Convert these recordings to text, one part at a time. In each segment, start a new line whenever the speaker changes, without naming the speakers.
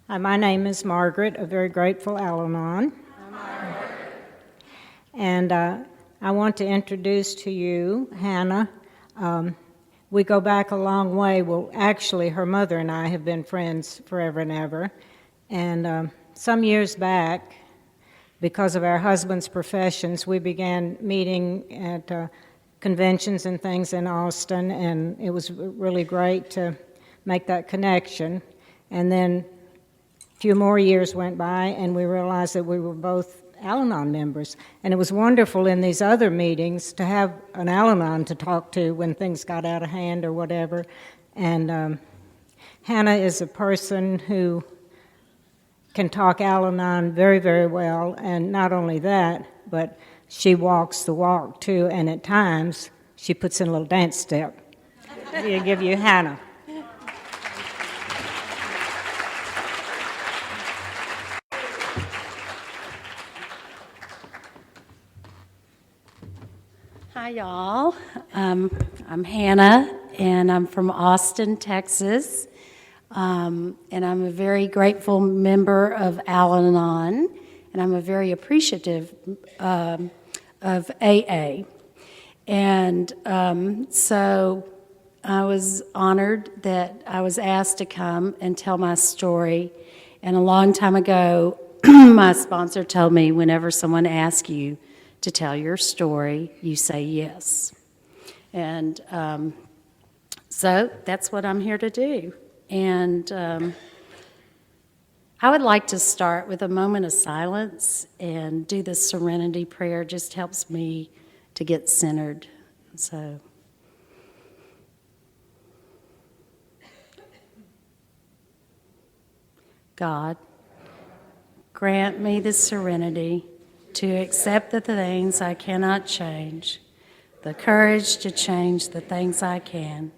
Hi, my name is Margaret, a very grateful Al-Anon. And I want to introduce to you Hannah. We go back a long way. Well, actually, her mother and I have been friends forever and ever. And some years back, because of our husbands' professions, we began meeting at conventions and things in Austin, and it was really great to make that connection. And then a few more years went by, and we realized that we were both Al-Anon members. And it was wonderful in these other meetings to have an Al-Anon to talk to when things got out of hand or whatever. And Hannah is a person who can talk Al-Anon very, very well. And not only that, but she walks the walk too, and at times she puts in a little dance step. We'll give you Hannah.
Hi, y'all. I'm Hannah, and I'm from Austin, Texas. And I'm a very grateful member of Al-Anon, and I'm a very appreciative of AA. And so I was honored that I was asked to come and tell my story. And a long time ago, my sponsor told me whenever someone asks you to tell your story, you say yes. And so that's what I'm here to do. And I would like to start with a moment of silence and do the serenity prayer. It just helps me to get centered. So, God, grant me the serenity to accept the things I cannot change, the courage to change the things I can,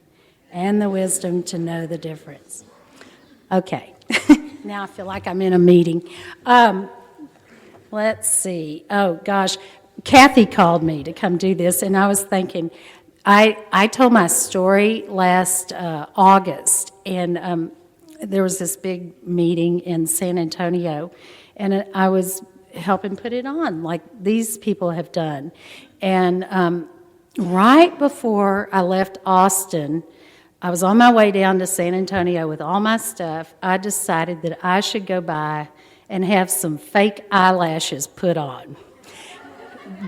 and the wisdom to know the difference. Okay, now I feel like I'm in a meeting. Let's see. Oh, gosh. Kathy called me to come do this, and I was thinking, I told my story last August, and there was this big meeting in San Antonio, and I was helping put it on like these people have done. And right before I left Austin, I was on my way down to San Antonio with all my stuff. I decided that I should go by and have some fake eyelashes put on.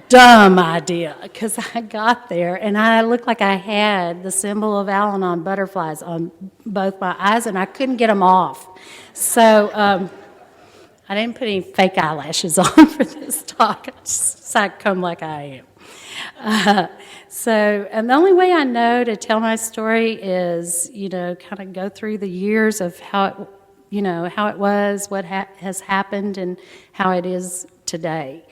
Dumb idea, because I got there and I looked like I had the symbol of Al-Anon butterflies on both my eyes, and I couldn't get them off. So I didn't put any fake eyelashes on for this talk. I just decided to come like I am. And the only way I know to tell my story is, kind of go through the years of how it was, what has happened, and how it is today.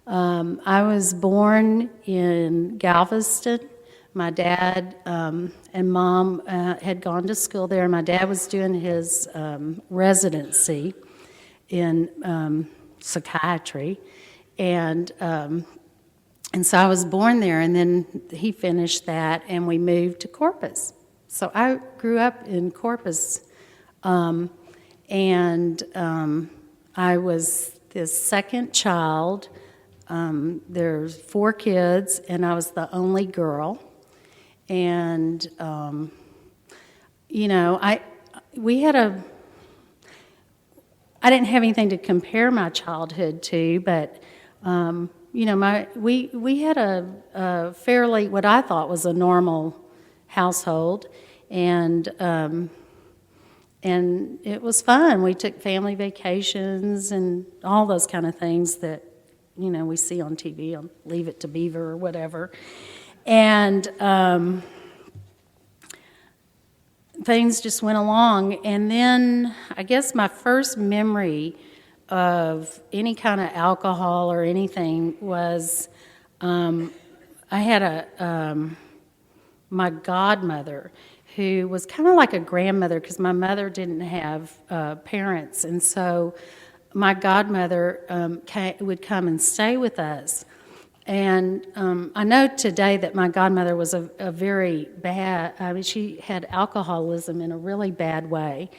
I was born in Galveston. My dad and mom had gone to school there. My dad was doing his residency in psychiatry, and so I was born there, and then he finished that, and we moved to Corpus. So I grew up in Corpus, and I was the second child. There's 4 kids, and I was the only girl. And I didn't have anything to compare my childhood to, but we had a fairly, what I thought was a normal household, and it was fun. We took family vacations and all those kind of things that we see on TV, on Leave It to Beaver or whatever. And things just went along. And then I guess my first memory of any kind of alcohol or anything was I had my godmother, who was kind of like a grandmother, because my mother didn't have parents. And so my godmother would come and stay with us. And I know today that my godmother was a very bad, I mean, she had alcoholism in a really bad way.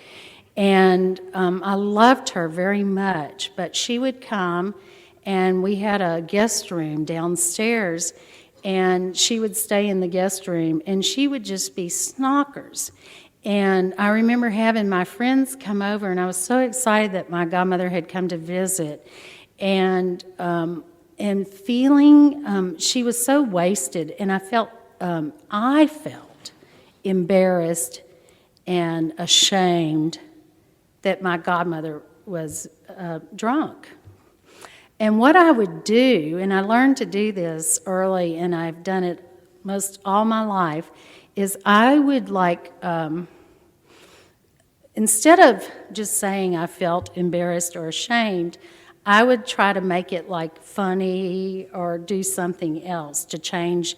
And I loved her very much, but she would come, and we had a guest room downstairs, and she would stay in the guest room, and she would just be snockers. And I remember having my friends come over, and I was so excited that my godmother had come to visit, and feeling she was so wasted, and I felt embarrassed and ashamed that my godmother was drunk. And what I would do, and I learned to do this early, and I've done it most all my life, is I would instead of just saying I felt embarrassed or ashamed, I would try to make it like funny or do something else to change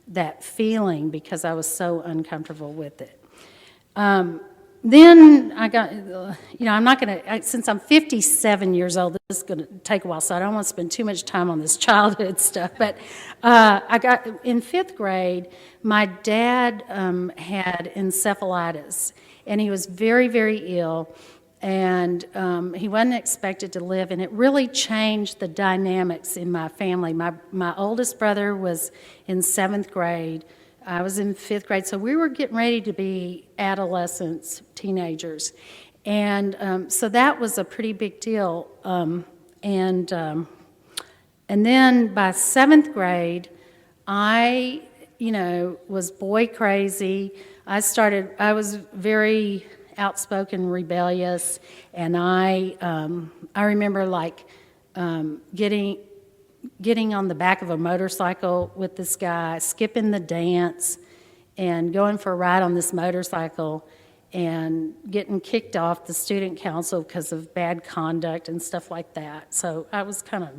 that feeling because I was so uncomfortable with it. Then I got, I'm not going to, since I'm 57 years old, this is going to take a while, so I don't want to spend too much time on this childhood stuff. But I got, in 5th grade, my dad had encephalitis, and he was very, very ill, and he wasn't expected to live, and it really changed the dynamics in my family. My oldest brother was in 7th grade. I was in 5th grade, so we were getting ready to be adolescents, teenagers. And so that was a pretty big deal. And then by 7th grade, I, was boy crazy. I was very outspoken, rebellious, and I remember getting on the back of a motorcycle with this guy, skipping the dance, and going for a ride on this motorcycle, and getting kicked off the student council because of bad conduct and stuff like that. So I was kind of,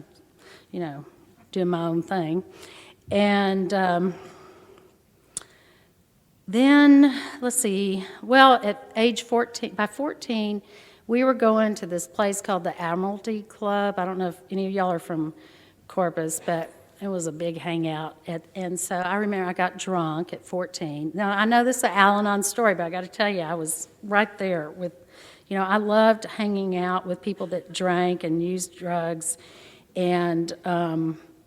doing my own thing. And then, let's see, at age 14, by 14, we were going to this place called the Admiralty Club. I don't know if any of y'all are from Corpus, but it was a big hangout. And so I remember I got drunk at 14. Now, I know this is an Al-Anon story, but I got to tell you, I was right there with, I loved hanging out with people that drank and used drugs. And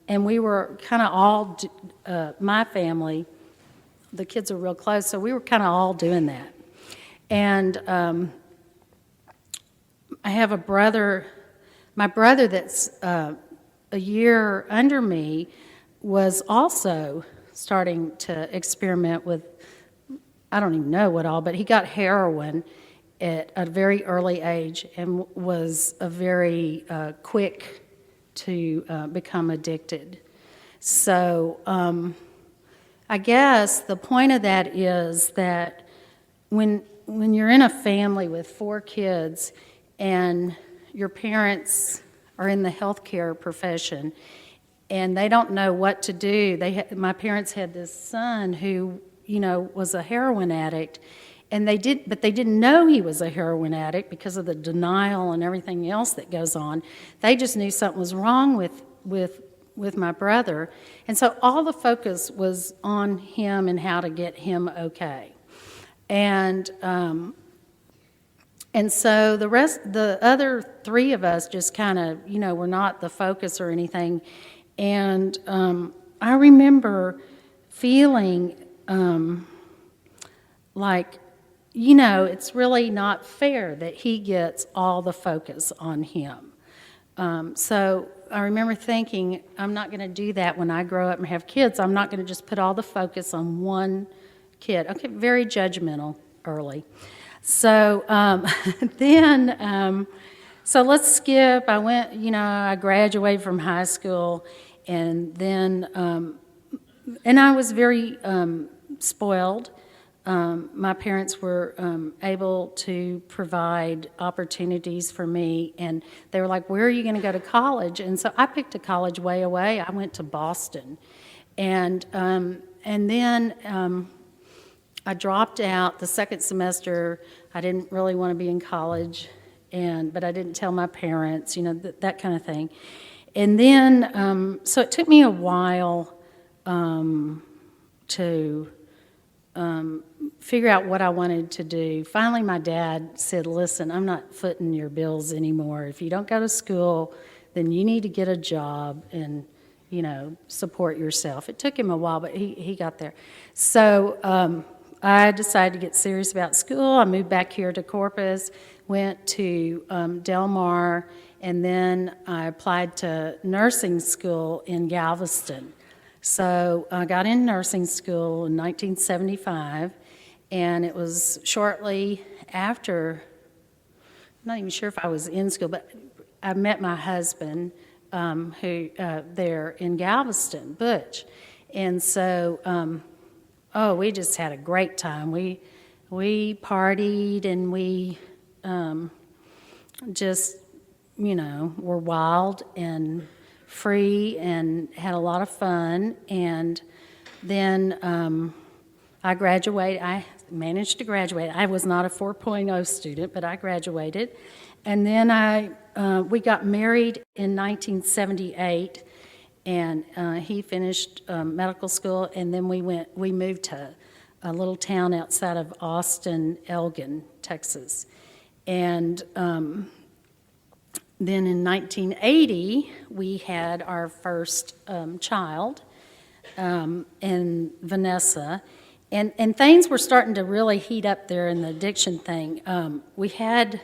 we were kind of all, my family, the kids are real close, so we were kind of all doing that. And I have a brother, my brother that's a year under me was also starting to experiment with, I don't even know what all, but he got heroin at a very early age and was a very quick to become addicted. So I guess the point of that is that when you're in a family with 4 kids and your parents are in the healthcare profession, and they don't know what to do. My parents had this son who, was a heroin addict, and they didn't know he was a heroin addict because of the denial and everything else that goes on. They just knew something was wrong with my brother, and so all the focus was on him and how to get him okay, And so the other 3 of us just kind of, were not the focus or anything. And I remember feeling it's really not fair that he gets all the focus on him. So I remember thinking, I'm not going to do that when I grow up and have kids. I'm not going to just put all the focus on one kid. Okay, very judgmental early. So so let's skip. I went, I graduated from high school, and then, and I was very spoiled. My parents were able to provide opportunities for me, and they were like, where are you going to go to college? And so I picked a college way away. I went to Boston. And then I dropped out the second semester. I didn't really want to be in college, but I didn't tell my parents, that kind of thing. And then, so it took me a while to figure out what I wanted to do. Finally, my dad said, listen, I'm not footing your bills anymore. If you don't go to school, then you need to get a job and, support yourself. It took him a while, but he got there. So I decided to get serious about school. I moved back here to Corpus, went to Del Mar, and then I applied to nursing school in Galveston. So I got in nursing school in 1975, and it was shortly after, I'm not even sure if I was in school, but I met my husband who there in Galveston, Butch. And so, we just had a great time. We partied, and we just, were wild and free and had a lot of fun. And then I graduated. I managed to graduate. I was not a 4.0 student, but I graduated. And then we got married in 1978, and he finished medical school, and then we moved to a little town outside of Austin, Elgin, Texas. And then in 1980, we had our first child, and Vanessa. And things were starting to really heat up there in the addiction thing. We had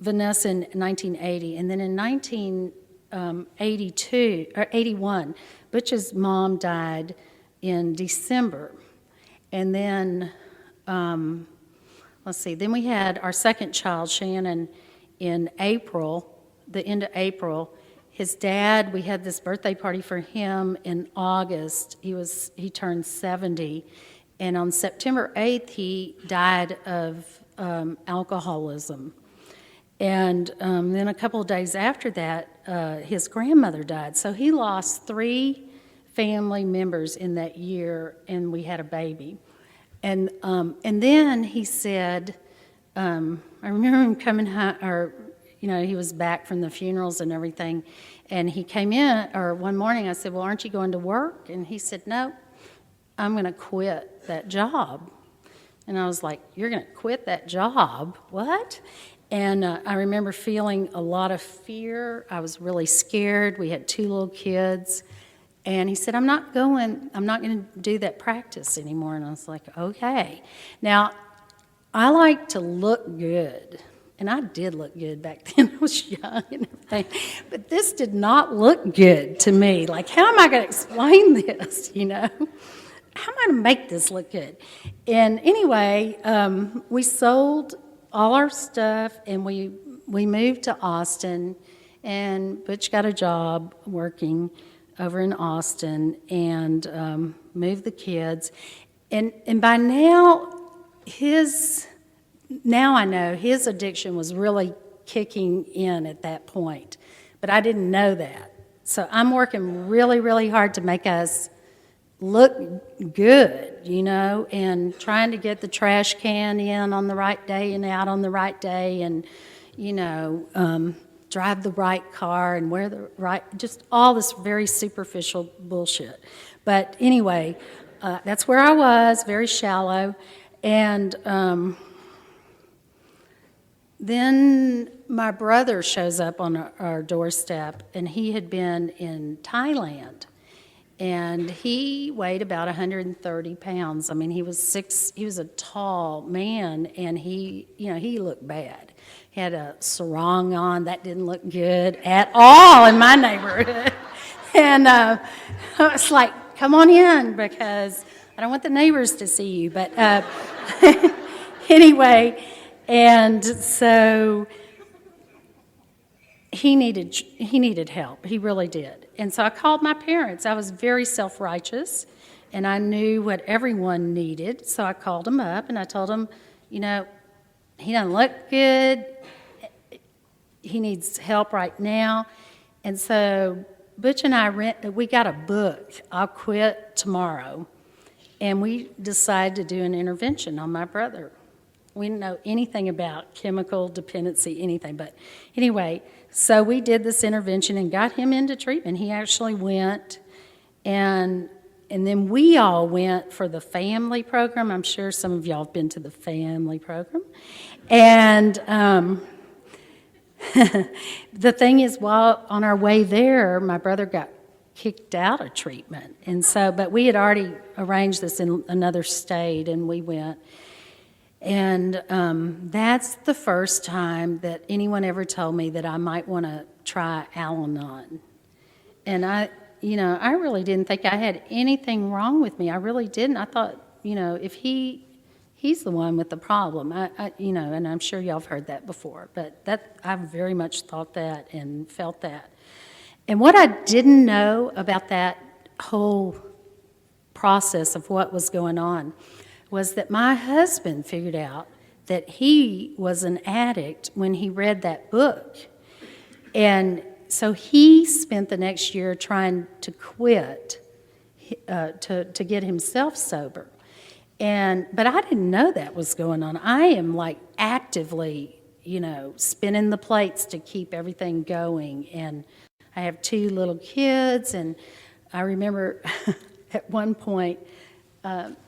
Vanessa in 1980, and then in 1982 or 81, Butch's mom died in December. And then, then we had our second child, Shannon, in April. The end of April. His dad, we had this birthday party for him in August. He turned 70, and on September 8th he died of alcoholism. And then a couple of days after that, his grandmother died. So he lost 3 family members in that year, and we had a baby. And then he said, I remember him coming home, he was back from the funerals and everything, and he came in, or one morning I said, well, aren't you going to work? And he said, no, I'm going to quit that job. And I was like, you're going to quit that job? What? And I remember feeling a lot of fear. I was really scared. We had 2 little kids. And he said, I'm not going to do that practice anymore. And I was like, okay. Now, I like to look good. And I did look good back then. I was young and everything. But this did not look good to me. Like, how am I going to explain this, How am I going to make this look good? And anyway, we sold all our stuff, and we moved to Austin, and Butch got a job working over in Austin, and moved the kids. And by now, now I know his addiction was really kicking in at that point, but I didn't know that. So I'm working really, really hard to make us look good, and trying to get the trash can in on the right day and out on the right day, and, drive the right car and wear the right, just all this very superficial bullshit. But anyway, that's where I was, very shallow. And then my brother shows up on our doorstep, and he had been in Thailand. And he weighed about 130 pounds. I mean, he was a tall man, and he looked bad. He had a sarong on. That didn't look good at all in my neighborhood. And I was like, come on in, because I don't want the neighbors to see you. But anyway, and so he needed help. He really did. And so I called my parents. I was very self-righteous, and I knew what everyone needed. So I called them up, and I told them, he doesn't look good. He needs help right now. And so Butch and I we got a book, I'll Quit Tomorrow. And we decided to do an intervention on my brother. We didn't know anything about chemical dependency, anything. But anyway, So we did this intervention and got him into treatment. He actually went, and then we all went for the family program. I'm sure some of y'all have been to the family program. And the thing is, while on our way there, my brother got kicked out of treatment. And so, but we had already arranged this in another state, and we went. And that's the first time that anyone ever told me that I might want to try Al-Anon. And I really didn't think I had anything wrong with me. I really didn't. I thought, if he's the one with the problem, and I'm sure y'all have heard that before, but I very much thought that and felt that. And what I didn't know about that whole process of what was going on was that my husband figured out that he was an addict when he read that book. And so he spent the next year trying to quit, to get himself sober. But I didn't know that was going on. I am like actively, spinning the plates to keep everything going. And I have 2 little kids, and I remember at one point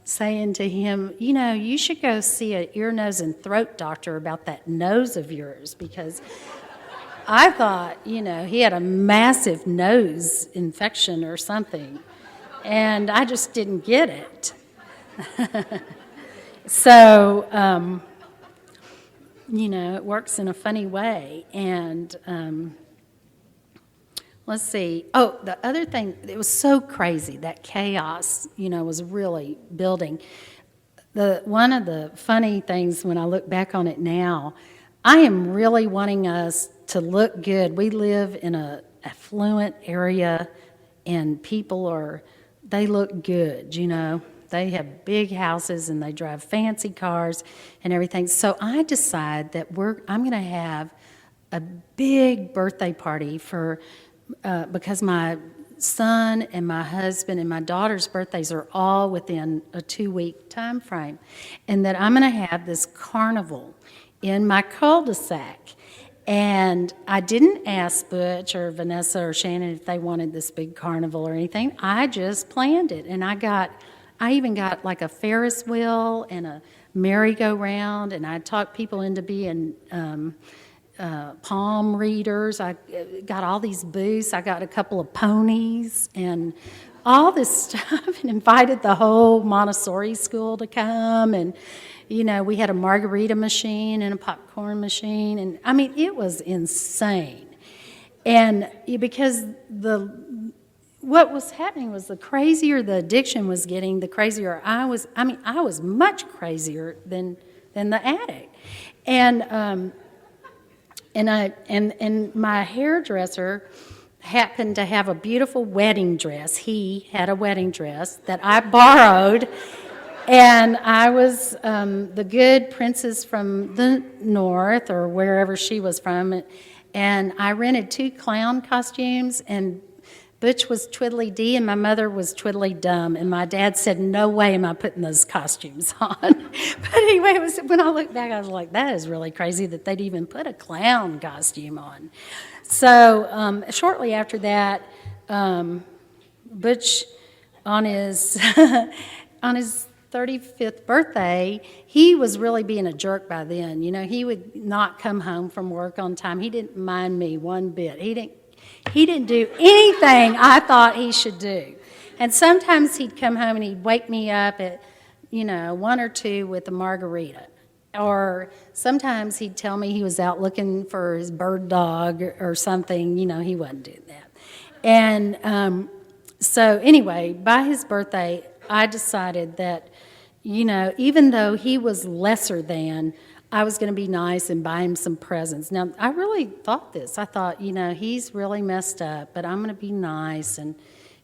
saying to him, you should go see an ear, nose, and throat doctor about that nose of yours, because I thought, he had a massive nose infection or something, and I just didn't get it. So, it works in a funny way, and let's see. Oh, the other thing, it was so crazy. That chaos, was really building. One of the funny things when I look back on it now, I am really wanting us to look good. We live in an affluent area, and people they look good, They have big houses, and they drive fancy cars and everything. So I decide that I'm going to have a big birthday party because my son and my husband and my daughter's birthdays are all within a 2-week time frame, and that I'm going to have this carnival in my cul-de-sac. And I didn't ask Butch or Vanessa or Shannon if they wanted this big carnival or anything. I just planned it, and I even got like a Ferris wheel and a merry-go-round, and I talked people into being palm readers. I got all these booths. I got a couple of ponies and all this stuff, and invited the whole Montessori school to come. And, we had a margarita machine and a popcorn machine. And, it was insane. And because what was happening was the crazier the addiction was getting, the crazier I was. I was much crazier than the addict. And my hairdresser happened to have a beautiful wedding dress. He had a wedding dress that I borrowed, and I was the good princess from the north or wherever she was from, and I rented 2 clown costumes, and Butch was Twiddly Dee and my mother was Twiddly Dum, and my dad said, "No way am I putting those costumes on." But anyway, when I look back, I was like, that is really crazy that they'd even put a clown costume on. So shortly after that, Butch, on his 35th birthday, he was really being a jerk by then. He would not come home from work on time. He didn't mind me one bit. He didn't do anything I thought he should do. And sometimes he'd come home and he'd wake me up at, 1 or 2 with a margarita. Or sometimes he'd tell me he was out looking for his bird dog or something. He wasn't doing that. And so anyway, by his birthday, I decided that, even though he was lesser than, I was going to be nice and buy him some presents. Now, I really thought this. I thought, he's really messed up, but I'm going to be nice and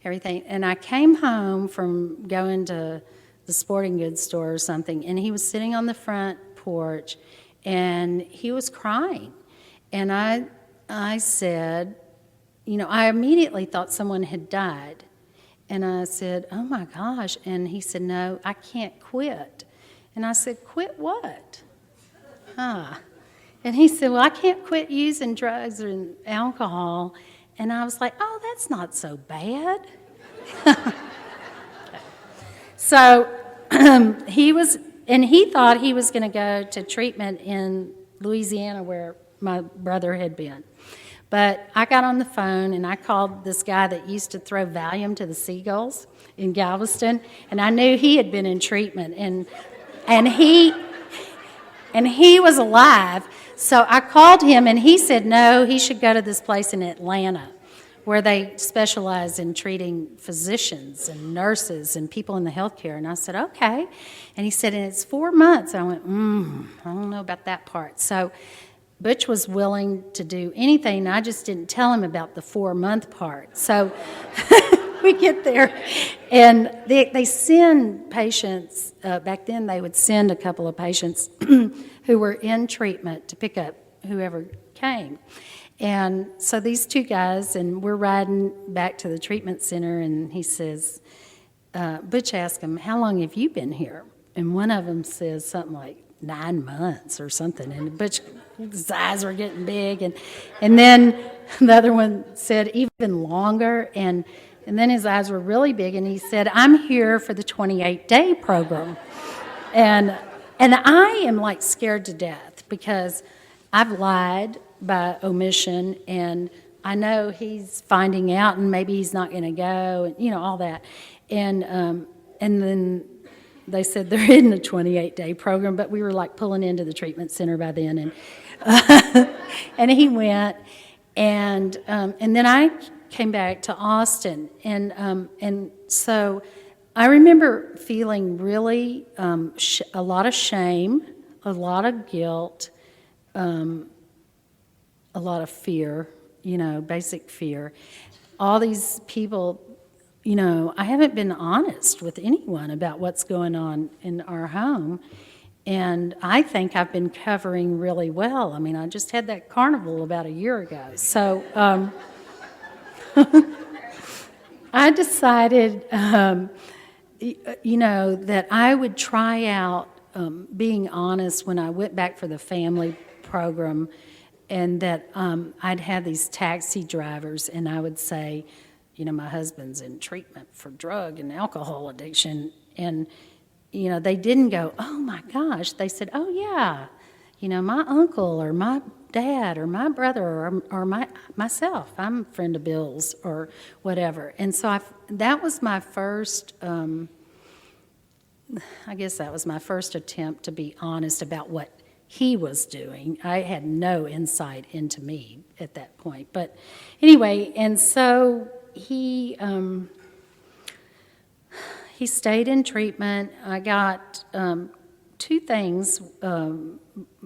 everything. And I came home from going to the sporting goods store or something, and he was sitting on the front porch, and he was crying. And I said, I immediately thought someone had died. And I said, "Oh, my gosh." And he said, "No, I can't quit." And I said, "Quit what?" And he said, well, I can't quit using drugs and alcohol. And I was like, oh, that's not so bad. So he thought he was going to go to treatment in Louisiana where my brother had been. But I got on the phone and I called this guy that used to throw Valium to the seagulls in Galveston, and I knew he had been in treatment, and he was alive. So I called him, and he said no, he should go to this place in Atlanta where they specialize in treating physicians and nurses and people in the healthcare. And I said, okay. And he said, and it's 4 months. I went, I don't know about that part. So Butch was willing to do anything. I just didn't tell him about the 4-month part. So we get there, and they send patients. Back then, they would send a couple of patients who were in treatment to pick up whoever came. And so these two guys, and we're riding back to the treatment center, and he says, Butch asked him, how long have you been here? And one of them says something like 9 months or something, and Butch, his eyes were getting big, and then the other one said even longer, and then his eyes were really big, and he said, I'm here for the 28-day program. And I am like scared to death because I've lied by omission, and I know he's finding out, and maybe he's not going to go, and all that. And then they said there isn't a 28-day program, but we were like pulling into the treatment center by then, and he went, and then I came back to Austin, and so I remember feeling really a lot of shame, a lot of guilt, a lot of fear, basic fear. All these people, I haven't been honest with anyone about what's going on in our home, and I think I've been covering really well. I mean, I just had that carnival about a year ago, so I decided, that I would try out being honest when I went back for the family program, and that I'd have these taxi drivers, and I would say, my husband's in treatment for drug and alcohol addiction, and, they didn't go, oh my gosh, they said, oh yeah, my uncle or my dad or my brother or myself, I'm a friend of Bill's or whatever. And so that was my first, I guess that was my first attempt to be honest about what he was doing. I had no insight into me at that point. But anyway, and so he stayed in treatment. I got 2 things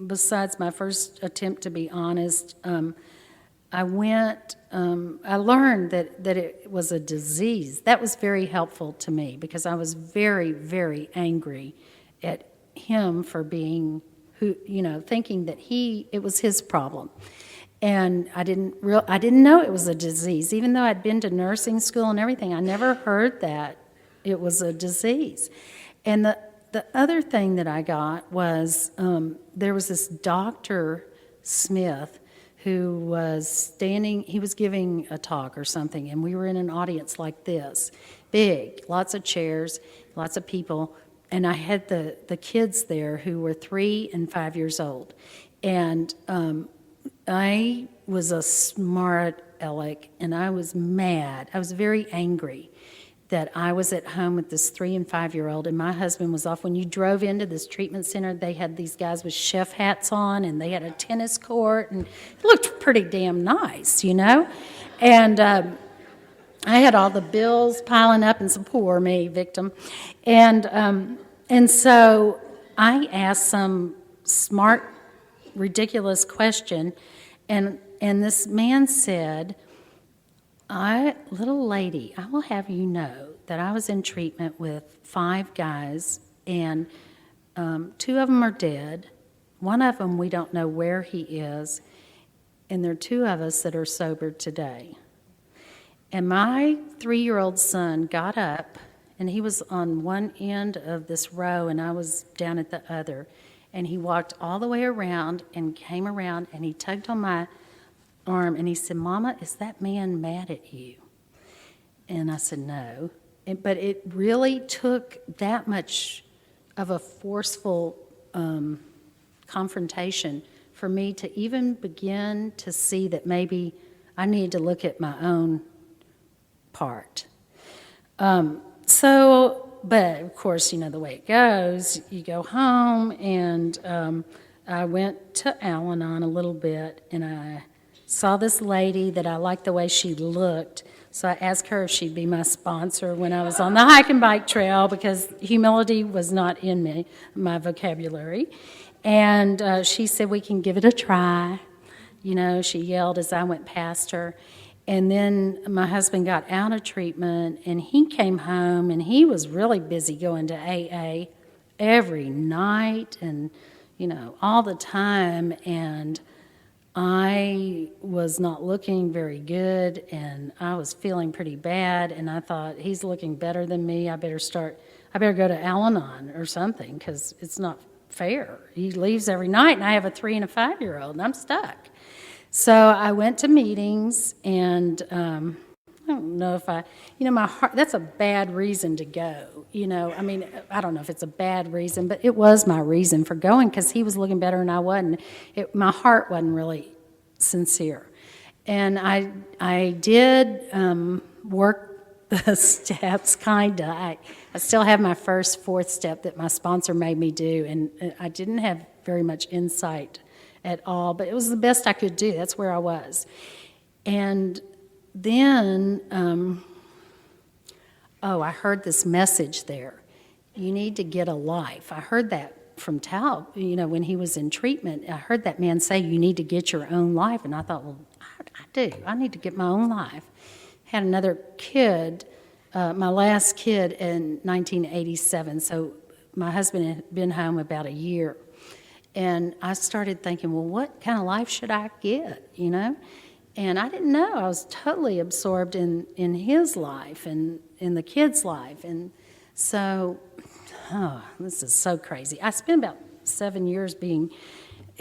besides my first attempt to be honest. I learned that it was a disease. That was very helpful to me because I was very, very angry at him for being thinking that it was his problem. And I didn't know it was a disease. Even though I'd been to nursing school and everything, I never heard that it was a disease. And the other thing that I got was there was this Dr. Smith who was standing, he was giving a talk or something, and we were in an audience like this, big, lots of chairs, lots of people, and I had the kids there who were 3 and 5 years old. And I was a smart aleck, and I was mad. I was very angry that I was at home with this 3 and 5-year-old, and my husband was off. When you drove into this treatment center, they had these guys with chef hats on, and they had a tennis court, and it looked pretty damn nice, And I had all the bills piling up, and some poor me, victim. And so I asked some smart, ridiculous question, and this man said, little lady, I will have you know that I was in treatment with 5 guys, and 2 of them are dead. One of them, we don't know where he is, and there are 2 of us that are sober today. And my 3-year-old son got up, and he was on one end of this row, and I was down at the other, And he walked all the way around and came around, and he tugged on my arm, and he said, "Mama, is that man mad at you?" And I said, "No." But it really took that much of a forceful confrontation for me to even begin to see that maybe I needed to look at my own part. But of course, you know the way it goes. You go home, and I went to Al-Anon a little bit, and I saw this lady that I liked the way she looked. So I asked her if she'd be my sponsor when I was on the hike and bike trail, because humility was not in my vocabulary. And she said, "We can give it a try." You know, she yelled as I went past her. And then my husband got out of treatment, and he came home, and he was really busy going to AA every night and, you know, all the time. And I was not looking very good, and I was feeling pretty bad, and I thought, he's looking better than me. I better go to Al-Anon or something, because it's not fair. He leaves every night, and I have a 3 and a 5-year-old, and I'm stuck. So I went to meetings, and I don't know if my heart, that's a bad reason to go, you know. I mean, I don't know if it's a bad reason, but it was my reason for going, because he was looking better and I wasn't. My heart wasn't really sincere. And I did work the steps, kind of. I still have my first 4th step that my sponsor made me do, and I didn't have very much insight at all, but it was the best I could do. That's where I was. And then, I heard this message there. You need to get a life. I heard that from Tal, you know, when he was in treatment. I heard that man say, "You need to get your own life." And I thought, well, I do. I need to get my own life. Had another kid, my last kid in 1987, so my husband had been home about a year. And I started thinking, well, what kind of life should I get, you know? And I didn't know. I was totally absorbed in his life and in the kid's life. And so, this is so crazy. I spent about 7 years being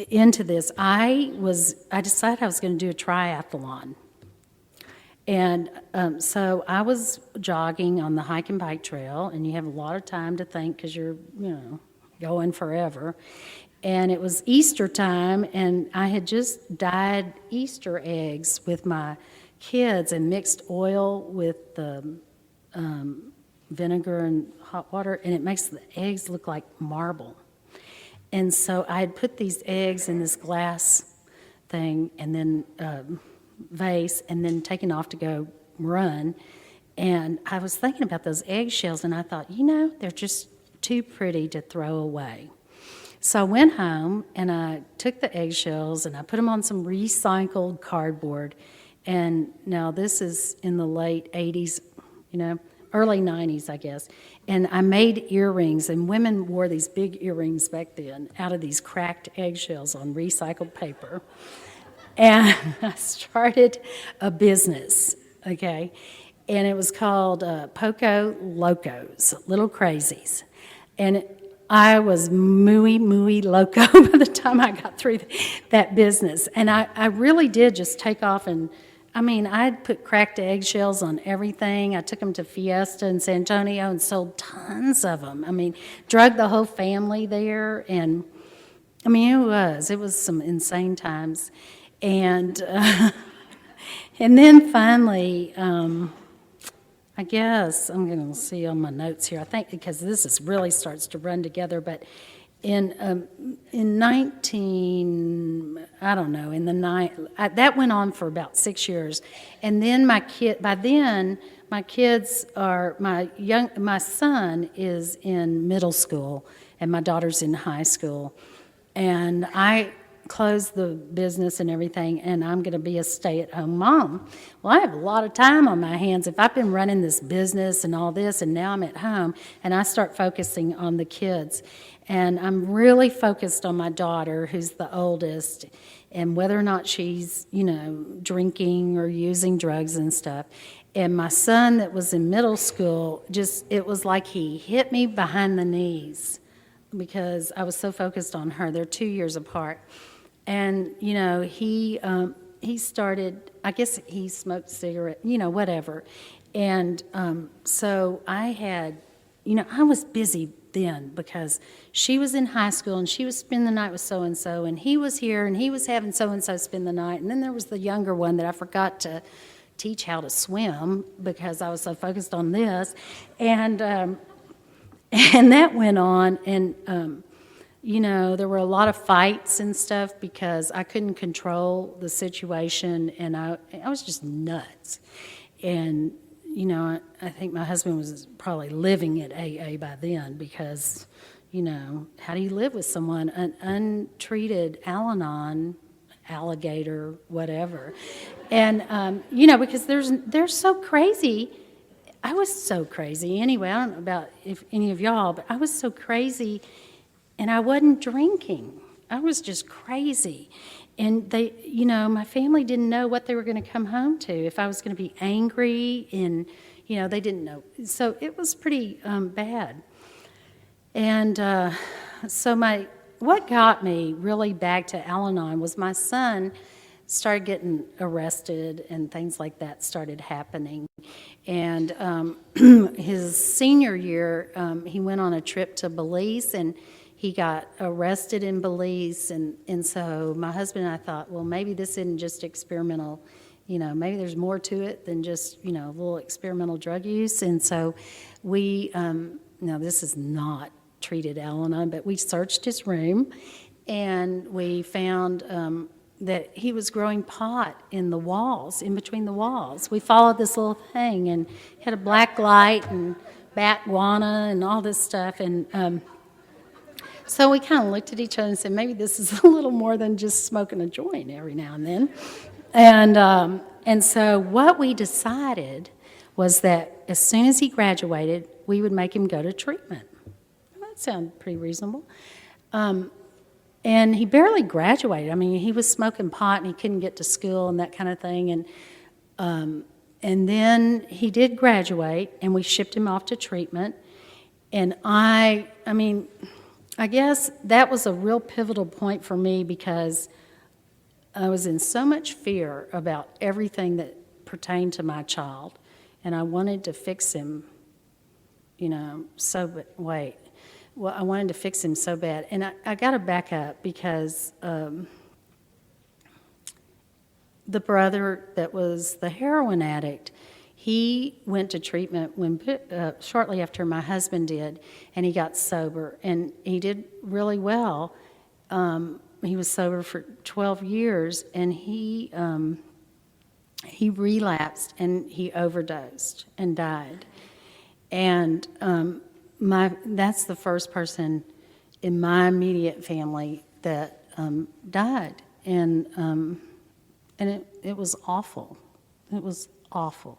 into this. I decided I was going to do a triathlon. And so I was jogging on the hike and bike trail, and you have a lot of time to think because you're, you know, going forever. And it was Easter time, and I had just dyed Easter eggs with my kids and mixed oil with the vinegar and hot water, and it makes the eggs look like marble. And so I had put these eggs in this glass thing and then vase, and then taken off to go run. And I was thinking about those eggshells, and I thought, you know, they're just too pretty to throw away. So I went home, and I took the eggshells, and I put them on some recycled cardboard. And now this is in the late 80s, you know, early 90s, I guess. And I made earrings, and women wore these big earrings back then out of these cracked eggshells on recycled paper. And I started a business, okay? And it was called Poco Locos, Little Crazies. And I was muy loco by the time I got through that business. And I really did just take off, and I mean, I'd put cracked eggshells on everything. I took them to Fiesta in San Antonio and sold tons of them. I mean, drug the whole family there, and I mean, it was some insane times. And and then finally, I guess I'm going to see on my notes here. I think because this really starts to run together. But in that went on for about 6 years, and then my son is in middle school, and my daughter's in high school, and I close the business and everything, and I'm going to be a stay-at-home mom. Well, I have a lot of time on my hands. If I've been running this business and all this, and now I'm at home, and I start focusing on the kids, and I'm really focused on my daughter, who's the oldest, and whether or not she's, you know, drinking or using drugs and stuff. And my son that was in middle school, it was like he hit me behind the knees because I was so focused on her. They're 2 years apart. And, he started, I guess he smoked cigarette, whatever. And so I had, I was busy then because she was in high school and she was spending the night with so-and-so, and he was here and he was having so-and-so spend the night. And then there was the younger one that I forgot to teach how to swim because I was so focused on this. And that went on, and there were a lot of fights and stuff because I couldn't control the situation, and I was just nuts. And, I think my husband was probably living at AA by then because, how do you live with someone, an untreated Al-Anon, alligator, whatever. And, because they're so crazy. I was so crazy anyway. I don't know about if any of y'all, but I was so crazy, and I wasn't drinking. I was just crazy. And they, my family didn't know what they were going to come home to, if I was going to be angry, and, they didn't know. So it was pretty bad. And what got me really back to Al-Anon was my son started getting arrested and things like that started happening. And his senior year, he went on a trip to Belize, and he got arrested in Belize. And so my husband and I thought, well, maybe this isn't just experimental, maybe there's more to it than just, a little experimental drug use. And so we, now this is not treated Al-Anon, but we searched his room, and we found that he was growing pot in the walls, in between the walls. We followed this little thing, and had a black light and bat guana and all this stuff. And so we kind of looked at each other and said, maybe this is a little more than just smoking a joint every now and then. And so what we decided was that as soon as he graduated, we would make him go to treatment. That sounded pretty reasonable. And he barely graduated. I mean, he was smoking pot and he couldn't get to school and that kind of thing. And then he did graduate, and we shipped him off to treatment. And I guess that was a real pivotal point for me because I was in so much fear about everything that pertained to my child, and I wanted to fix him, I wanted to fix him so bad. And I got to back up because the brother that was the heroin addict, he went to treatment shortly after my husband did, and he got sober, and he did really well. He was sober for 12 years, and he relapsed, and he overdosed and died. And that's the first person in my immediate family that died, and it was awful. It was awful.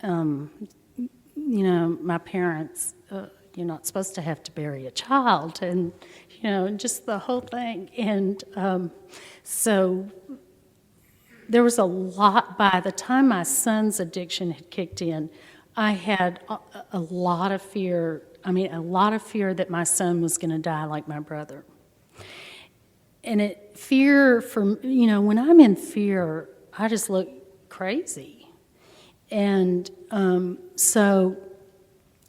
My parents, you're not supposed to have to bury a child, and just the whole thing. And so there was a lot. By the time my son's addiction had kicked in, I had a lot of fear. A lot of fear that my son was going to die like my brother. And fear when I'm in fear, I just look crazy. And so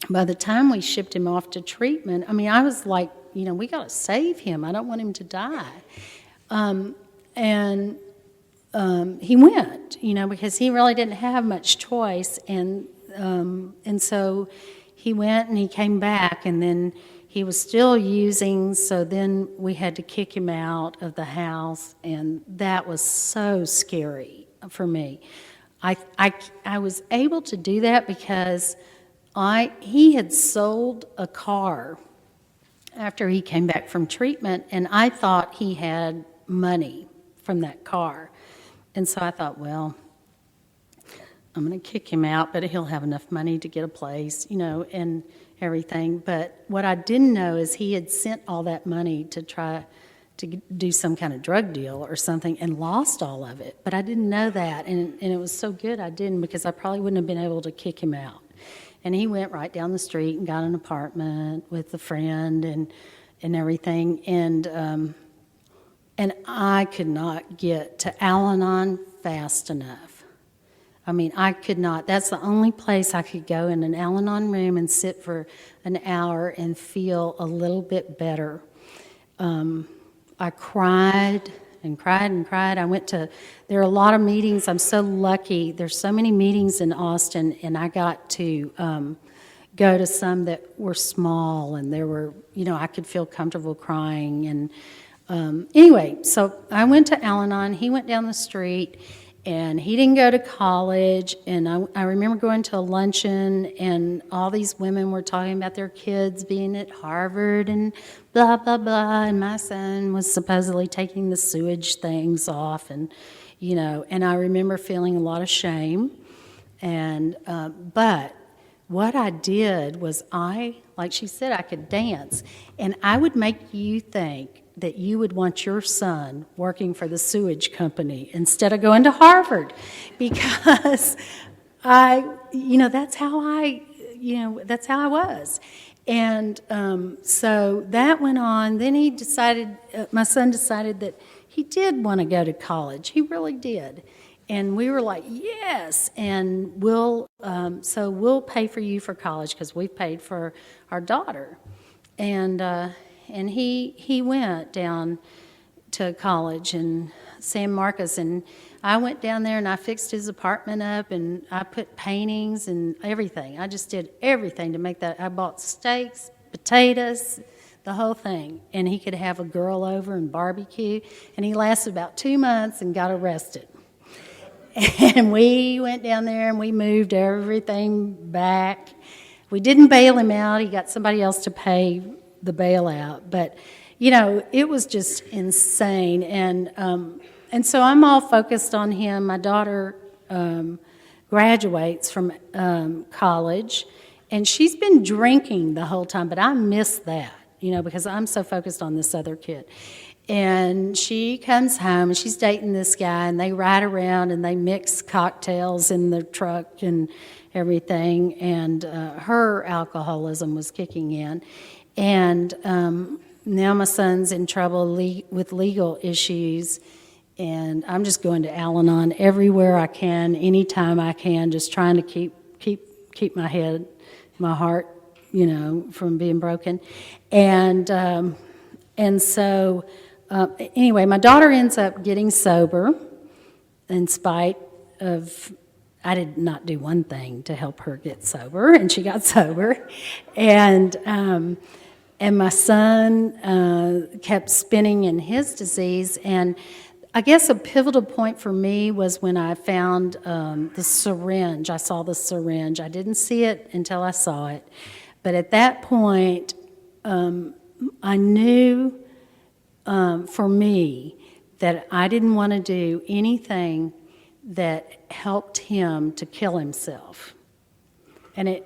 by the time we shipped him off to treatment, I was like, we got to save him. I don't want him to die. And he went, because he really didn't have much choice. And so he went and he came back, and then he was still using, so then we had to kick him out of the house, and that was so scary for me. I was able to do that because he had sold a car after he came back from treatment, and I thought he had money from that car. And so I thought, well, I'm going to kick him out, but he'll have enough money to get a place, and everything. But what I didn't know is he had sent all that money to try to do some kind of drug deal or something and lost all of it. But I didn't know that, and it was so good I didn't, because I probably wouldn't have been able to kick him out. And he went right down the street and got an apartment with a friend and everything. And I could not get to Al-Anon fast enough. I mean, I could not. That's the only place I could go in an Al-Anon room and sit for an hour and feel a little bit better. I cried and cried and cried. There are a lot of meetings. I'm so lucky. There's so many meetings in Austin, and I got to go to some that were small, and there were, I could feel comfortable crying. And anyway, so I went to Al-Anon. He went down the street, and he didn't go to college. And I remember going to a luncheon, and all these women were talking about their kids being at Harvard and blah, blah, blah. And my son was supposedly taking the sewage things off. And, and I remember feeling a lot of shame. And, but what I did was like she said, I could dance. And I would make you think that you would want your son working for the sewage company instead of going to Harvard, because that's how I was. And so that went on. Then my son decided that he did want to go to college. He really did. And we were like, yes, and we'll pay for you for college because we've paid for our daughter. And he went down to college in San Marcos, and I went down there and I fixed his apartment up, and I put paintings and everything. I just did everything to make that. I bought steaks, potatoes, the whole thing. And he could have a girl over and barbecue. And he lasted about 2 months and got arrested. And we went down there and we moved everything back. We didn't bail him out. He got somebody else to pay the bailout. But, it was just insane. And so I'm all focused on him. My daughter graduates from college, and she's been drinking the whole time, but I miss that, because I'm so focused on this other kid. And she comes home, and she's dating this guy, and they ride around, and they mix cocktails in the truck and everything, and her alcoholism was kicking in. And now my son's in trouble with legal issues, and I'm just going to Al-Anon everywhere I can, anytime I can, just trying to keep my head, my heart, from being broken. And so anyway, my daughter ends up getting sober in spite of, I did not do one thing to help her get sober, and she got sober. And my son kept spinning in his disease. And I guess a pivotal point for me was when I found the syringe. I saw the syringe. I didn't see it until I saw it. But at that point, I knew for me that I didn't want to do anything that helped him to kill himself. And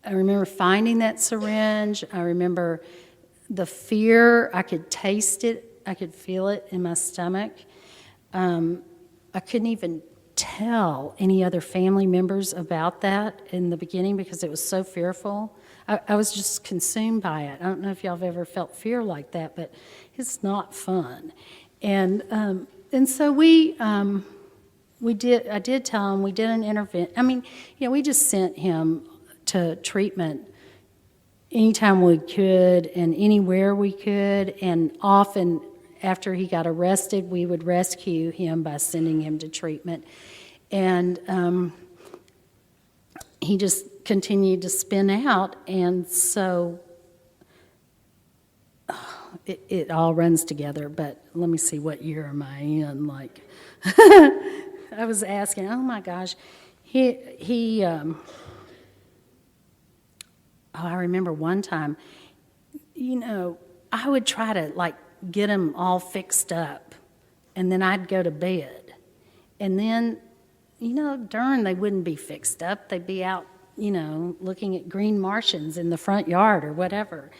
I remember finding that syringe. I remember the fear. I could taste it. I could feel it in my stomach. I couldn't even tell any other family members about that in the beginning because it was so fearful. I was just consumed by it. I don't know if y'all have ever felt fear like that, but it's not fun. And so I did tell him, we did an intervention. I mean, we just sent him to treatment anytime we could and anywhere we could, and often after he got arrested, we would rescue him by sending him to treatment. And he just continued to spin out, and so it all runs together. But let me see, what year am I in? Like, I was asking, oh my gosh, I remember one time, I would try to get them all fixed up, and then I'd go to bed. And then, darn, they wouldn't be fixed up. They'd be out, looking at green Martians in the front yard or whatever.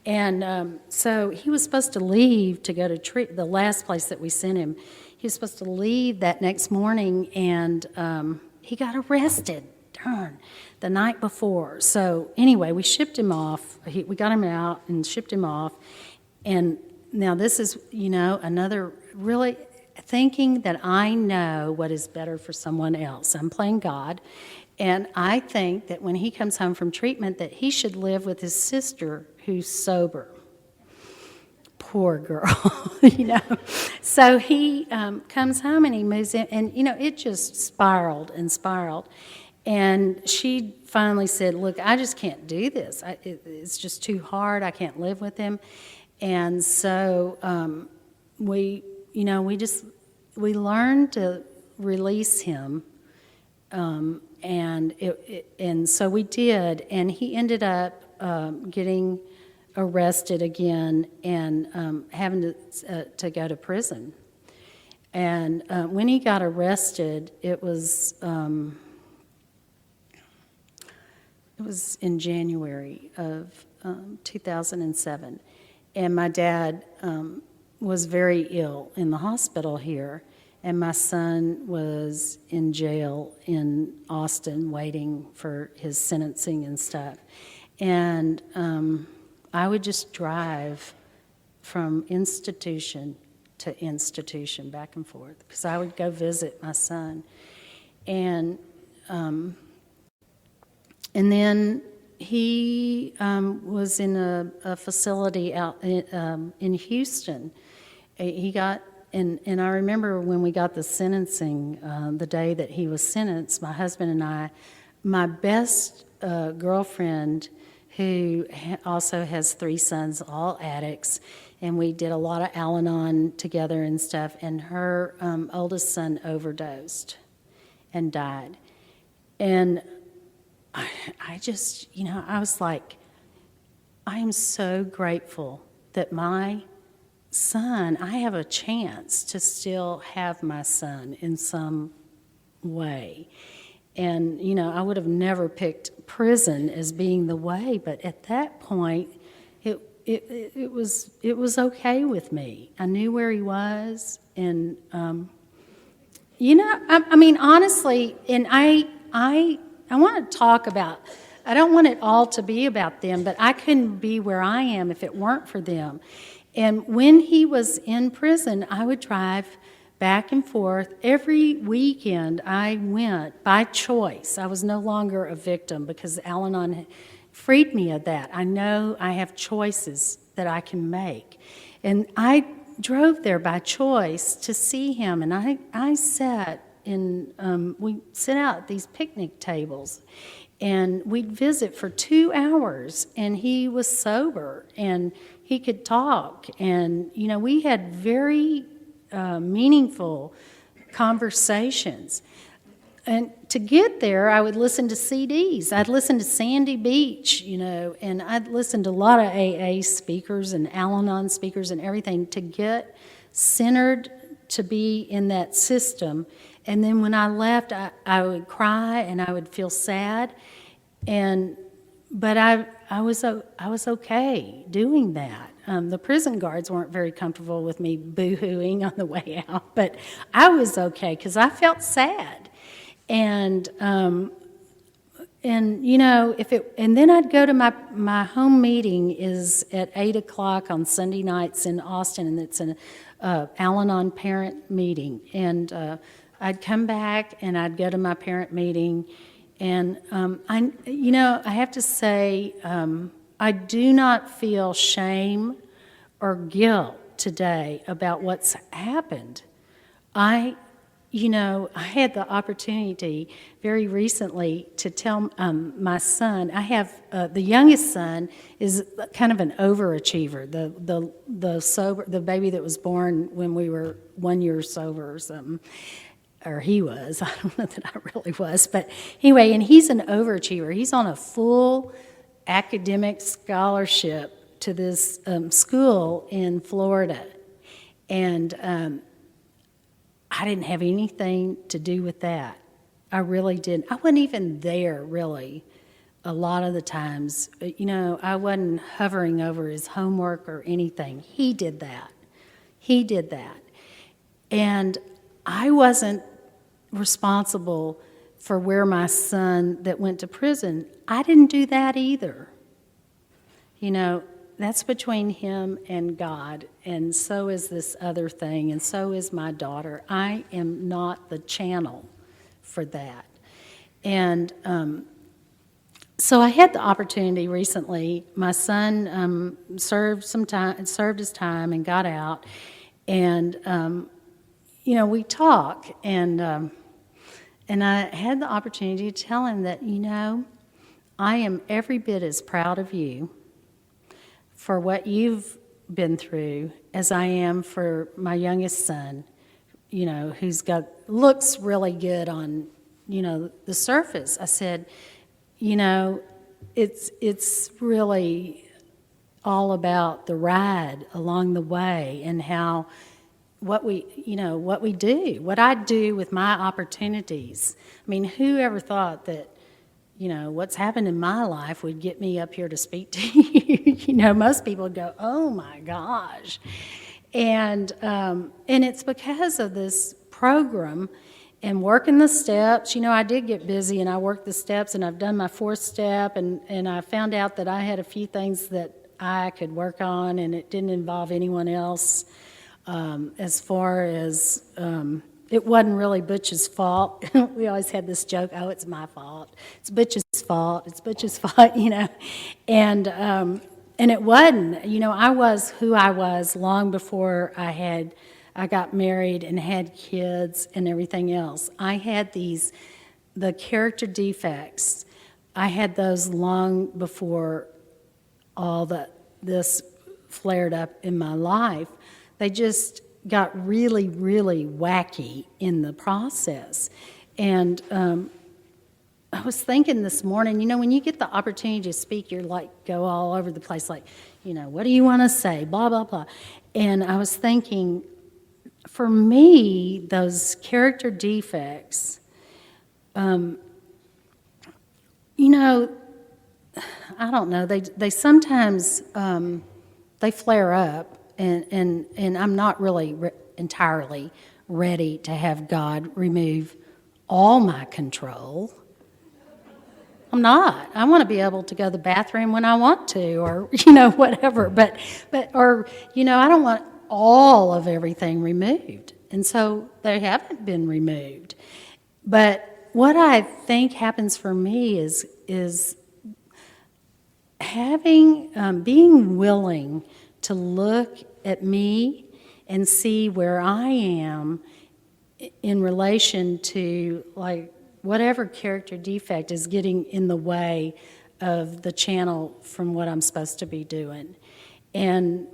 And so he was supposed to leave to go to the last place that we sent him. He was supposed to leave that next morning, and he got arrested darn, the night before. So anyway, we shipped him off. We got him out and shipped him off. And now this is, another really thinking that I know what is better for someone else. I'm playing God. And I think that when he comes home from treatment that he should live with his sister who's sober. Poor girl, So he comes home and he moves in, and, it just spiraled and spiraled. And she finally said, look, I just can't do this. It's just too hard. I can't live with him. And so we learned to release him. And so we did. And he ended up getting arrested again and having to go to prison. And when he got arrested, it was in January of 2007, and my dad was very ill in the hospital here, and my son was in jail in Austin waiting for his sentencing and stuff. And I would just drive from institution to institution, back and forth, because I would go visit my son. And then he was in a facility out in Houston. He got, and I remember when we got the sentencing, the day that he was sentenced, my husband and I, my best girlfriend, who also has 3 sons, all addicts, and we did a lot of Al-Anon together and stuff, and her oldest son overdosed and died. And I just, I was like, I am so grateful that my son, I have a chance to still have my son in some way. And, I would have never picked prison as being the way, but at that point, it was okay with me. I knew where he was, and, honestly, and I want to talk about, I don't want it all to be about them, but I couldn't be where I am if it weren't for them. And when he was in prison, I would drive back and forth. Every weekend I went by choice. I was no longer a victim because Al-Anon freed me of that. I know I have choices that I can make. And I drove there by choice to see him, and I sat in, we sit out at these picnic tables, and we'd visit for 2 hours, and he was sober, and he could talk, and, we had very meaningful conversations. And to get there, I would listen to CDs. I'd listen to Sandy Beach, and I'd listen to a lot of AA speakers and Al-Anon speakers and everything to get centered, to be in that system. And then when I left, I would cry and I would feel sad. But I was okay doing that. The prison guards weren't very comfortable with me boo-hooing on the way out, but I was okay because I felt sad. And then I'd go to my home meeting is at 8:00 on Sunday nights in Austin, and it's an Al-Anon parent meeting. And I'd come back and I'd go to my parent meeting, and I have to say, I do not feel shame or guilt today about what's happened. I had the opportunity very recently to tell my son. I have the youngest son is kind of an overachiever. The baby that was born when we were 1 year sober or something, or he was. I don't know that I really was, but anyway. And he's an overachiever. He's on a full academic scholarship to this school in Florida, and I didn't have anything to do with that. I really didn't. I wasn't even there, really, a lot of the times. I wasn't hovering over his homework or anything. He did that. And I wasn't responsible for where my son that went to prison, I didn't do that either. You know, that's between him and God, and so is this other thing, and so is my daughter. I am not the channel for that. And so I had the opportunity recently. My son served his time and got out, and you know, we talk, and I had the opportunity to tell him that, you know, I am every bit as proud of you for what you've been through as I am for my youngest son, you know, looks really good on, you know, the surface. I said, you know, it's really all about the ride along the way and how what I do with my opportunities. I mean, who ever thought that, you know, what's happened in my life would get me up here to speak to you? You know, most people would go, oh my gosh. And it's because of this program and working the steps. You know, I did get busy and I worked the steps, and I've done my 4th step, and I found out that I had a few things that I could work on, and it didn't involve anyone else. As far as it wasn't really Butch's fault. We always had this joke, oh, it's my fault. It's Butch's fault. It's Butch's fault, you know. And it wasn't. You know, I was who I was long before I got married and had kids and everything else. I had the character defects. I had those long before all this flared up in my life. They just got really, really wacky in the process. And I was thinking this morning, you know, when you get the opportunity to speak, you're like, go all over the place, like, you know, what do you want to say, blah, blah, blah. And I was thinking, for me, those character defects, you know, I don't know, they sometimes, they flare up. And I'm not really entirely ready to have God remove all my control. I'm not. I want to be able to go to the bathroom when I want to, or, you know, whatever. But you know, I don't want all of everything removed. And so they haven't been removed. But what I think happens for me is being willing to look at me and see where I am in relation to, like, whatever character defect is getting in the way of the channel from what I'm supposed to be doing. And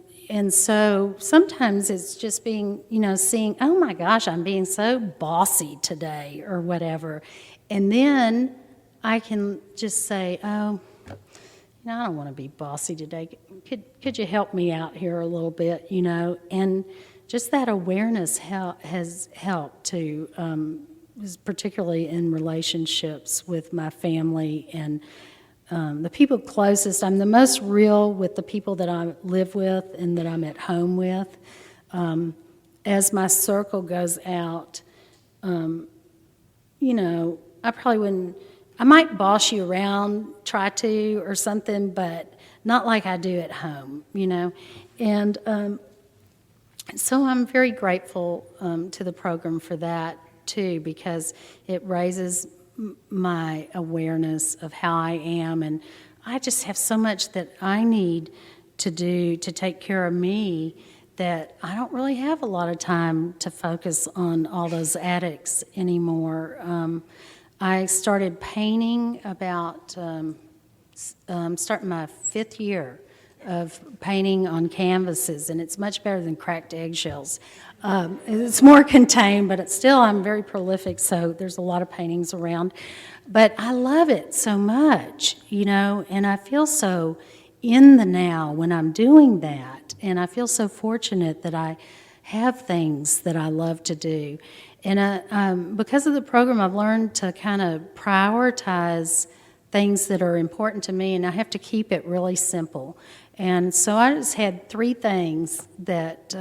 so sometimes it's just being, you know, seeing, oh my gosh, I'm being so bossy today or whatever. And then I can just say, oh, no, I don't want to be bossy today. Could you help me out here a little bit, you know? And just that awareness has helped to, particularly in relationships with my family and the people closest. I'm the most real with the people that I live with and that I'm at home with. As my circle goes out, you know, I might boss you around, try to, or something, but not like I do at home, you know. And so I'm very grateful to the program for that, too, because it raises my awareness of how I am. And I just have so much that I need to do to take care of me that I don't really have a lot of time to focus on all those addicts anymore. I started painting about, starting my 5th year of painting on canvases, and it's much better than cracked eggshells. It's more contained, but I'm very prolific, so there's a lot of paintings around. But I love it so much, you know, and I feel so in the now when I'm doing that, and I feel so fortunate that I have things that I love to do. And because of the program, I've learned to kind of prioritize things that are important to me, and I have to keep it really simple. And so I just had 3 things that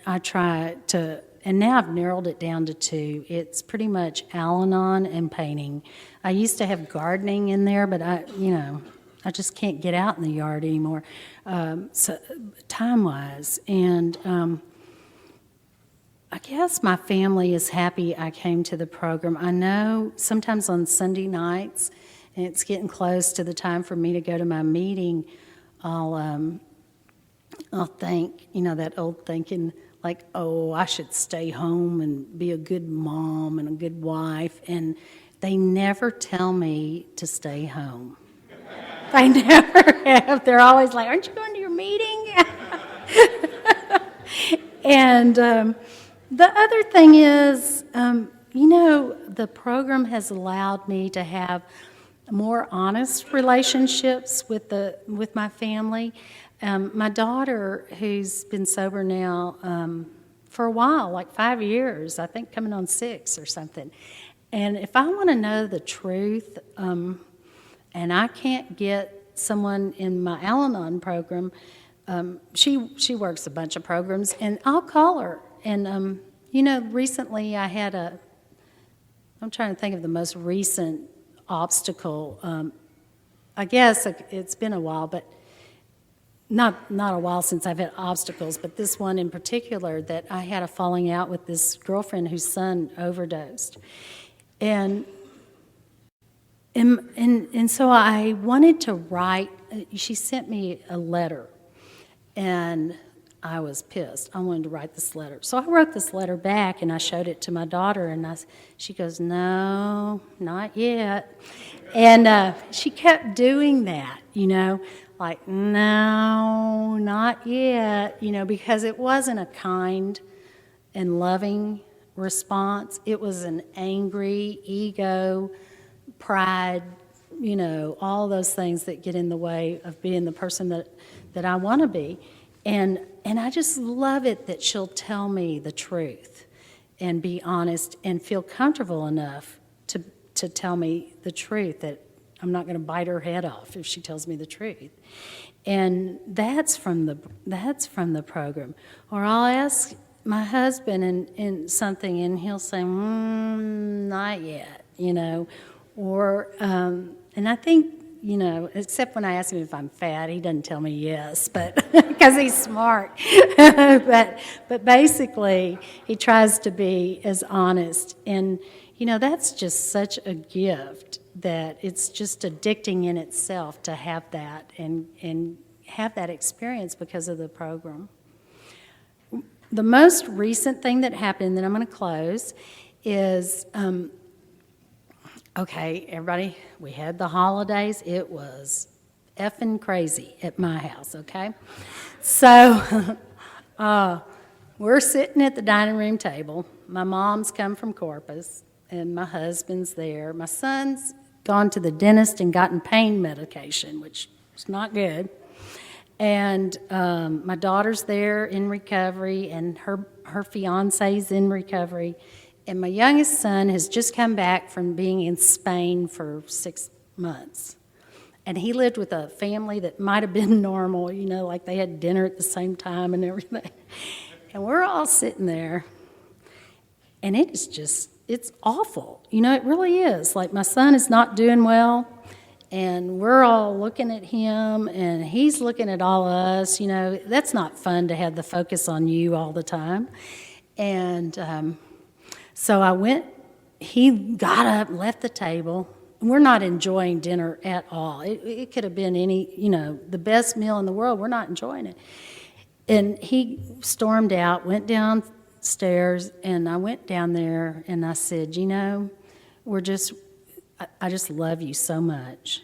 I try to and now I've narrowed it down to two. It's pretty much Al-Anon and painting. I used to have gardening in there, but I just can't get out in the yard anymore, so time-wise. And I guess my family is happy I came to the program. I know sometimes on Sunday nights, and it's getting close to the time for me to go to my meeting, I'll think, that old thinking, like, oh, I should stay home and be a good mom and a good wife. And they never tell me to stay home. They never have. They're always like, aren't you going to your meeting? And the other thing is, the program has allowed me to have more honest relationships with my family. My daughter, who's been sober now for a while, like 5 years, I think coming on 6 or something. And if I want to know the truth, and I can't get someone in my Al-Anon program, she works a bunch of programs, and I'll call her. And, recently I had I'm trying to think of the most recent obstacle. I guess it's been a while, but not a while since I've had obstacles, but this one in particular, that I had a falling out with this girlfriend whose son overdosed. And so I wanted to write, she sent me a letter, and I was pissed. I wanted to write this letter. So I wrote this letter back, and I showed it to my daughter, and she goes, no, not yet. And she kept doing that, like, no, not yet, because it wasn't a kind and loving response. It was an angry, ego, pride, all those things that get in the way of being the person that I want to be. And I just love it that she'll tell me the truth and be honest and feel comfortable enough to tell me the truth, that I'm not going to bite her head off if she tells me the truth. And that's from the program. Or I'll ask my husband in something, and he'll say, not yet, Or, and I think, except when I ask him if I'm fat, he doesn't tell me yes, but because he's smart. but basically, he tries to be as honest. And, that's just such a gift that it's just addicting in itself to have that and have that experience because of the program. The most recent thing that happened, that I'm going to close, is... Okay, everybody, we had the holidays. It was effing crazy at my house, okay? So we're sitting at the dining room table. My mom's come from Corpus, and my husband's there. My son's gone to the dentist and gotten pain medication, which is not good. And my daughter's there in recovery, and her fiancé's in recovery. And my youngest son has just come back from being in Spain for 6 months. And he lived with a family that might have been normal, like they had dinner at the same time and everything. And we're all sitting there, and it's awful. It really is. Like, my son is not doing well, and we're all looking at him, and he's looking at all of us. That's not fun to have the focus on you all the time. And... So he got up, left the table. We're not enjoying dinner at all. It could have been the best meal in the world. We're not enjoying it. And he stormed out, went downstairs, and I went down there, and I said, I just love you so much.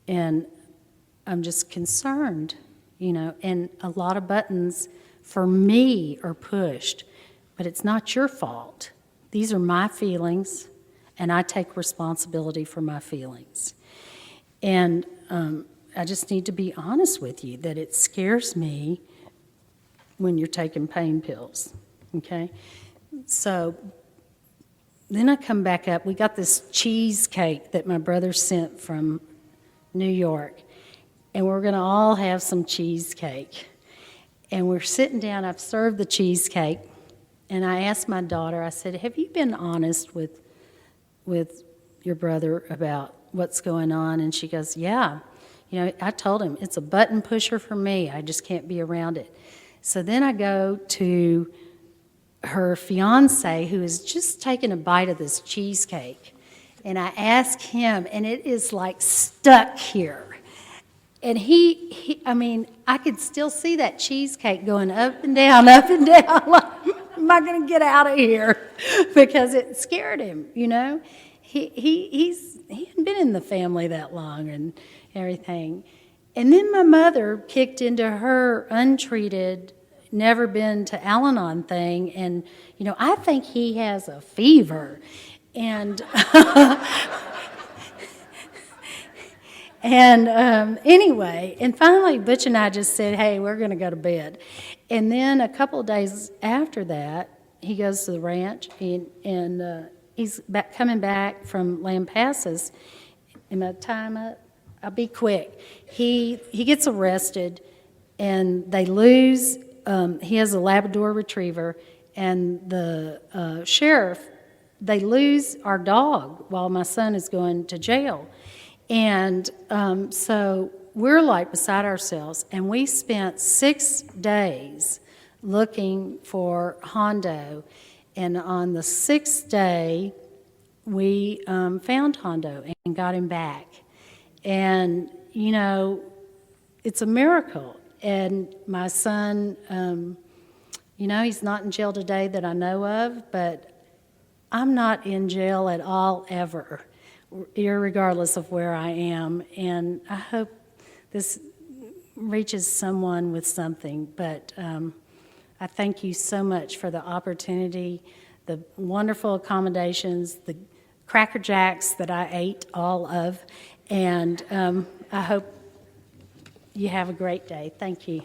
And I'm just concerned, and a lot of buttons for me are pushed, but it's not your fault. These are my feelings, and I take responsibility for my feelings. And I just need to be honest with you that it scares me when you're taking pain pills, okay? So then I come back up. We got this cheesecake that my brother sent from New York, and we're going to all have some cheesecake. And we're sitting down. I've served the cheesecake. And I asked my daughter, I said, have you been honest with your brother about what's going on? And she goes, yeah. You know, I told him, it's a button pusher for me. I just can't be around it. So then I go to her fiance, who is just taking a bite of this cheesecake. And I ask him, and it is like stuck here. And I mean, I could still see that cheesecake going up and down, up and down. Like, am I going to get out of here? Because it scared him, you know. He hadn't been in the family that long and everything. And then my mother kicked into her untreated, never been to Al-Anon thing. And, you know, I think he has a fever. And anyway, and finally Butch and I just said, hey, we're going to go to bed. And then a couple of days after that, he goes to the ranch, and he's coming back from Lampasas. Am I time up? I'll be quick. He gets arrested, and they lose. He has a Labrador Retriever, and the sheriff, they lose our dog while my son is going to jail. And so we're like beside ourselves, and we spent 6 days looking for Hondo. And on the 6th day, we found Hondo and got him back. And, you know, it's a miracle. And my son, you know, he's not in jail today that I know of, but I'm not in jail at all ever, irregardless of where I am. And I hope this reaches someone with something. But I thank you so much for the opportunity, the wonderful accommodations, the Cracker Jacks that I ate all of. And I hope you have a great day. Thank you.